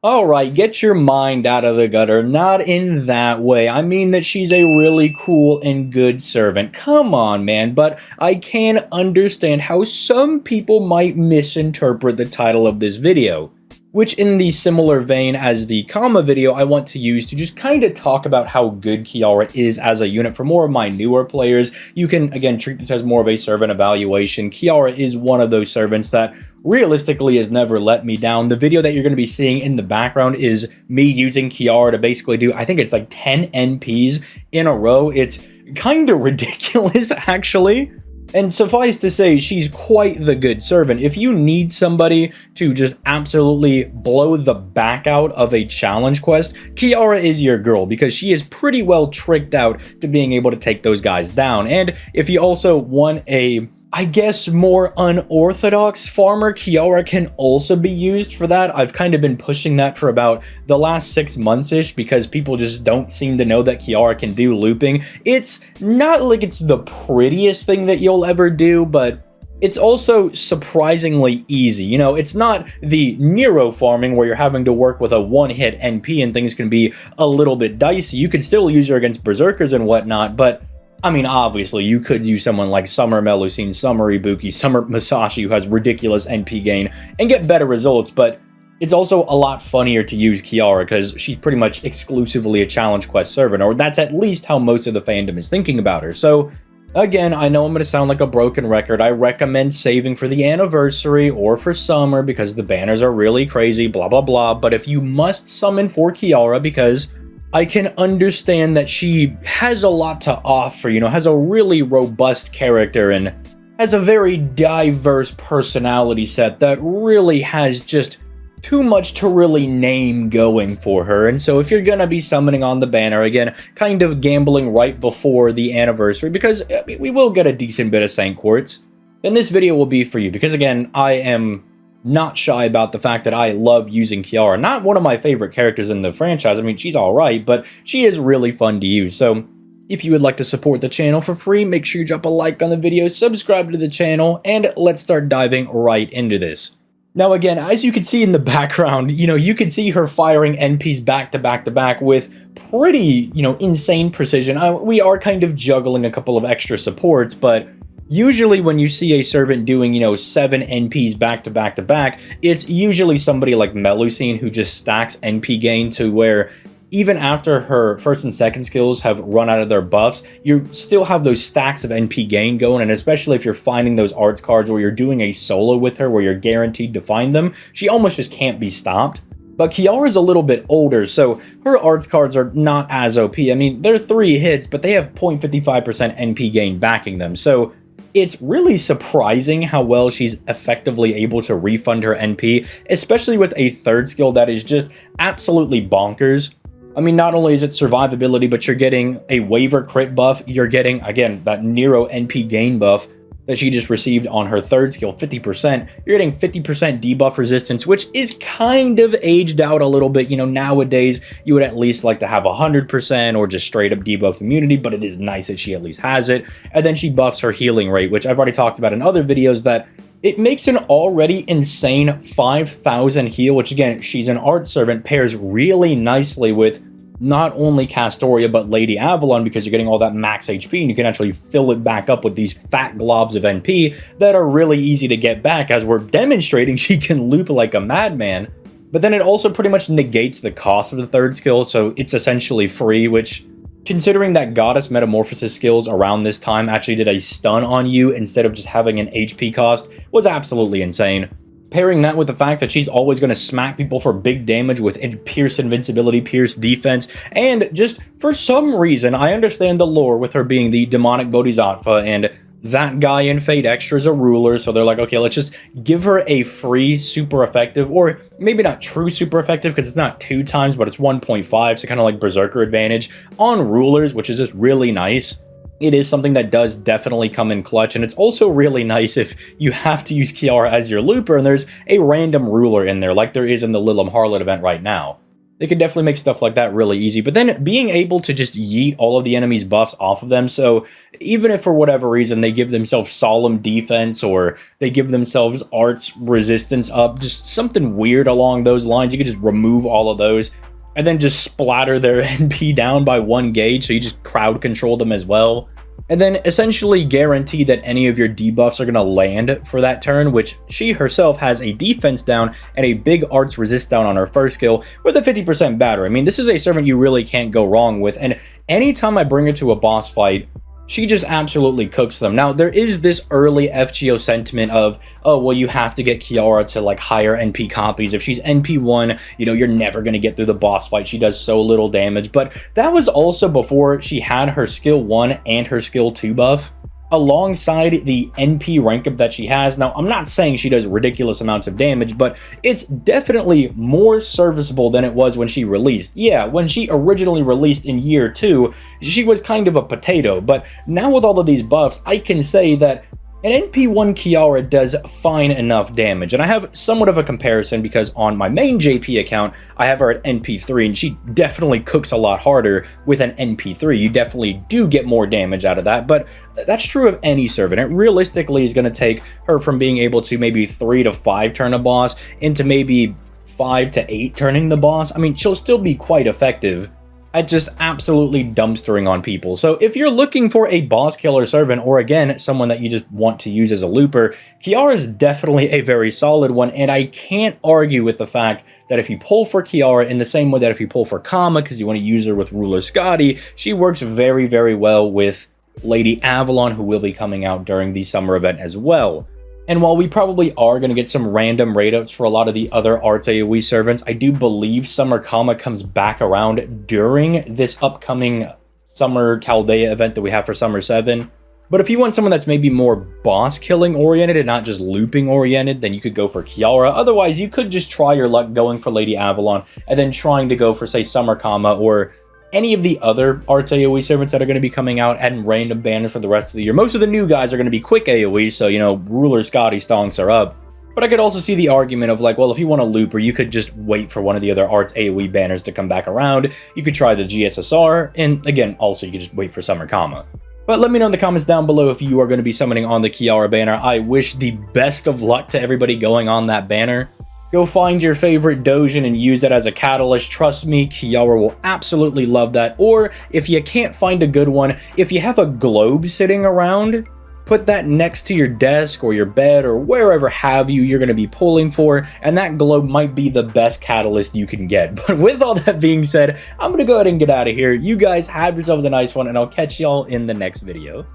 Alright, get your mind out of the gutter. Not in that way. I mean that she's a really cool and good servant. Come on, man. But I can understand how some people might misinterpret the title of this video, which in the similar vein as the comma video I want to use to just kind of talk about how good Kiara is as a unit for more of my newer players. You can, again, treat this as more of a servant evaluation. Kiara is one of those servants that realistically has never let me down. The video that you're going to be seeing in the background is me using Kiara to basically do, I think it's like 10 NPs in a row. It's kind of ridiculous, actually. And suffice to say, she's quite the good servant. If you need somebody to just absolutely blow the back out of a challenge quest, Kiara is your girl, because she is pretty well tricked out to being able to take those guys down. And if you also want a, I guess, more unorthodox farmer, Kiara can also be used for that. I've kind of been pushing that for about the last 6 months-ish because people just don't seem to know that Kiara can do looping. It's not like it's the prettiest thing that you'll ever do, but it's also surprisingly easy. You know, it's not the Nero farming where you're having to work with a one-hit NP and things can be a little bit dicey. You can still use her against berserkers and whatnot, but I mean, obviously, you could use someone like Summer Melusine, Summer Ibuki, Summer Masashi, who has ridiculous NP gain, and get better results, but it's also a lot funnier to use Kiara because she's pretty much exclusively a challenge quest servant, or that's at least how most of the fandom is thinking about her. So, again, I know I'm going to sound like a broken record. I recommend saving for the anniversary or for summer because the banners are really crazy, blah, blah, blah, but if you must summon for Kiara, because I can understand that she has a lot to offer, you know, has a really robust character and has a very diverse personality set that really has just too much to really name going for her. And so if you're gonna be summoning on the banner, again, kind of gambling right before the anniversary, because we will get a decent bit of Saint Quartz, then this video will be for you. Because again, I am not shy about the fact that I love using Kiara. Not one of my favorite characters in the franchise. I mean, she's alright, but she is really fun to use. So if you would like to support the channel for free, make sure you drop a like on the video, subscribe to the channel, and let's start diving right into this. Now again, as you can see in the background, you know, you can see her firing NPs back to back to back with pretty, you know, insane precision. We are kind of juggling a couple of extra supports, but usually when you see a servant doing, you know, 7 NPs back to back to back, it's usually somebody like Melusine who just stacks NP gain to where even after her first and second skills have run out of their buffs, you still have those stacks of NP gain going, and especially if you're finding those arts cards where you're doing a solo with her where you're guaranteed to find them, she almost just can't be stopped. But Kiara's a little bit older, so her arts cards are not as OP. I mean, they're 3 hits, but they have 0.55% NP gain backing them, so it's really surprising how well she's effectively able to refund her NP, especially with a third skill that is just absolutely bonkers. I mean, not only is it survivability, but you're getting a waiver crit buff, you're getting, again, that Nero NP gain buff that she just received on her third skill, 50%. You're getting 50% debuff resistance, which is kind of aged out a little bit. You know, nowadays, you would at least like to have 100% or just straight up debuff immunity, but it is nice that she at least has it. And then she buffs her healing rate, which I've already talked about in other videos, that it makes an already insane 5,000 heal, which again, she's an art servant, pairs really nicely with not only Castoria, but Lady Avalon, because you're getting all that max HP, and you can actually fill it back up with these fat globs of NP that are really easy to get back, as we're demonstrating she can loop like a madman. But then it also pretty much negates the cost of the third skill, so it's essentially free, which, considering that Goddess Metamorphosis skills around this time actually did a stun on you instead of just having an HP cost, was absolutely insane. Pairing that with the fact that she's always going to smack people for big damage with Pierce Invincibility, Pierce Defense, and just for some reason, I understand the lore with her being the demonic Bodhisattva, and that guy in Fate Extra is a ruler, so they're like, okay, let's just give her a free super effective, or maybe not true super effective because it's not 2 times, but it's 1.5, so kind of like Berserker advantage on rulers, which is just really nice. It is something that does definitely come in clutch, and it's also really nice if you have to use Kiara as your looper and there's a random ruler in there, like there is in the Lilim Harlot event right now. They could definitely make stuff like that really easy, but then being able to just yeet all of the enemy's buffs off of them, so even if for whatever reason they give themselves solemn defense or they give themselves arts resistance up, just something weird along those lines, you could just remove all of those and then just splatter their NP down by 1 gauge, so you just crowd control them as well. And then essentially guarantee that any of your debuffs are going to land for that turn, which she herself has a defense down and a big arts resist down on her first skill with a 50% battery. I mean, this is a servant you really can't go wrong with, and anytime I bring her to a boss fight, she just absolutely cooks them. Now, there is this early FGO sentiment of, oh, well, you have to get Kiara to, like, higher NP copies. If she's NP1, you know, you're never going to get through the boss fight. She does so little damage. But that was also before she had her skill 1 and her skill 2 buff alongside the NP rank up that she has. Now, I'm not saying she does ridiculous amounts of damage, but it's definitely more serviceable than it was when she released. Yeah, when she originally released in year 2, she was kind of a potato, but now with all of these buffs, I can say that an NP1 Kiara does fine enough damage, and I have somewhat of a comparison because on my main JP account, I have her at NP3, and she definitely cooks a lot harder with an NP3. You definitely do get more damage out of that, but that's true of any servant. It realistically is going to take her from being able to maybe 3 to 5 turn a boss into maybe 5 to 8 turning the boss. I mean, she'll still be quite effective at just absolutely dumpstering on people. So if you're looking for a boss killer servant, or again, someone that you just want to use as a looper, Kiara is definitely a very solid one, and I can't argue with the fact that if you pull for Kiara in the same way that if you pull for Kama, because you want to use her with Ruler Scotty, she works very, very well with Lady Avalon, who will be coming out during the summer event as well. And while we probably are going to get some random raid ups for a lot of the other Arts AoE servants, I do believe Summer Kama comes back around during this upcoming Summer Chaldea event that we have for Summer 7. But if you want someone that's maybe more boss killing oriented and not just looping oriented, then you could go for Kiara. Otherwise, you could just try your luck going for Lady Avalon and then trying to go for, say, Summer Kama or any of the other Arts AoE servants that are going to be coming out and random banners for the rest of the year. Most of the new guys are going to be quick AoE, so, you know, Ruler Scotty stonks are up. But I could also see the argument of like, well, if you want a looper, you could just wait for one of the other Arts AoE banners to come back around. You could try the GSSR, and again, also you could just wait for Summer Kama. But let me know in the comments down below if you are going to be summoning on the Kiara banner. I wish the best of luck to everybody going on that banner. Go find your favorite Dojin and use that as a catalyst. Trust me, Kiara will absolutely love that. Or if you can't find a good one, if you have a globe sitting around, put that next to your desk or your bed or wherever have you you're going to be pulling for, and that globe might be the best catalyst you can get. But with all that being said, I'm going to go ahead and get out of here. You guys have yourselves a nice one, and I'll catch y'all in the next video.